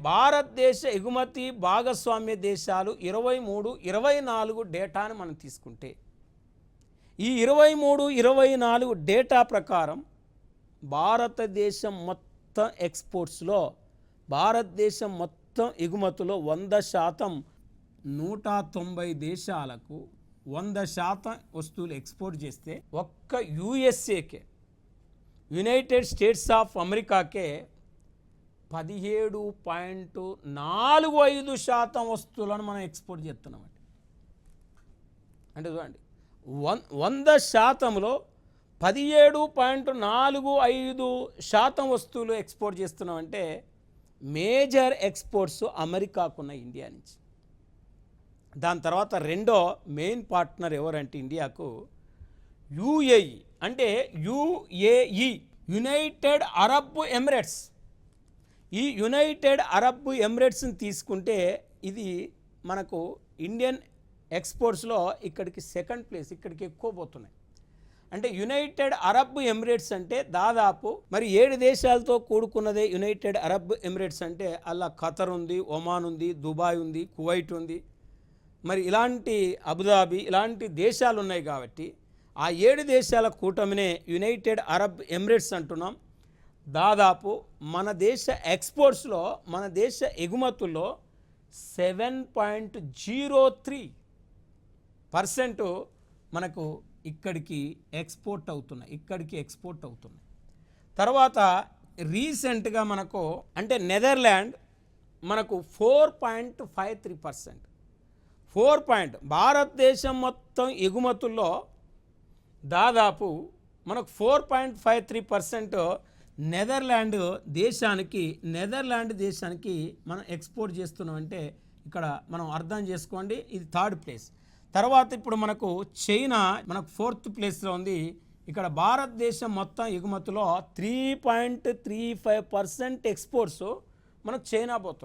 భారతదేశ ఎగుమతి భాగస్వామ్య దేశాలు 23, 24 డేటాను మనం తీసుకుంటే ఈ 23, 24 డేటా ప్రకారం భారతదేశం మొత్తం ఎక్స్పోర్ట్స్లో భారతదేశం మొత్తం ఎగుమతులో 100% 190 దేశాలకు 100% వస్తువులు ఎక్స్పోర్ట్ చేస్తే ఒక్క యుఎస్ఏకే యునైటెడ్ స్టేట్స్ ఆఫ్ అమెరికాకే 17.45% వస్తువులను మనం ఎక్స్పోర్ట్ చేస్తున్నామండి. అంటే చూడండి 100%లో 17.45% వస్తువులు ఎక్స్పోర్ట్ చేస్తున్నామంటే మేజర్ ఎక్స్పోర్ట్స్ అమెరికాకున్న ఇండియా నుంచి. దాని తర్వాత రెండో మెయిన్ పార్ట్నర్ ఎవరంటే ఇండియాకు యుఏఈ, అంటే యుఏఈ యునైటెడ్ అరబ్ ఎమిరేట్స్. ఈ యునైటెడ్ అరబ్ ఎమిరేట్స్ని తీసుకుంటే ఇది మనకు ఇండియన్ ఎక్స్పోర్ట్స్లో ఇక్కడికి సెకండ్ ప్లేస్, ఇక్కడికి ఎక్కువ పోతున్నాయి. అంటే యునైటెడ్ అరబ్ ఎమిరేట్స్ అంటే దాదాపు మరి 7 దేశాలతో కూడుకున్నదే యునైటెడ్ అరబ్ ఎమిరేట్స్. అంటే అలా ఖతర్ ఉంది, ఒమాన్ ఉంది, దుబాయ్ ఉంది, కువైట్ ఉంది, మరి ఇలాంటి అబుదాబి ఇలాంటి దేశాలు ఉన్నాయి. కాబట్టి ఆ 7 దేశాల కూటమినే యునైటెడ్ అరబ్ ఎమిరేట్స్ అంటున్నాం. దాదాపు మన దేశ ఎక్స్పోర్ట్స్లో మన దేశ ఎగుమతుల్లో 7.03% మనకు ఇక్కడికి ఎక్స్పోర్ట్ అవుతున్నాయి. తర్వాత రీసెంట్గా మనకు అంటే నెదర్లాండ్ మనకు 4.53%. భారతదేశం మొత్తం ఎగుమతుల్లో దాదాపు మనకు 4.53% నెదర్లాండ్ దేశానికి మనం ఎక్స్పోర్ట్ చేస్తున్నామంటే ఇక్కడ మనం అర్థం చేసుకోండి, ఇది థర్డ్ ప్లేస్. తర్వాత ఇప్పుడు మనకు చైనా మనకు 4th ప్లేస్లో ఉంది. ఇక్కడ భారతదేశం మొత్తం ఎగుమతిలో 3.35% ఎక్స్పోర్ట్స్ మనకు చైనా పోతుంది.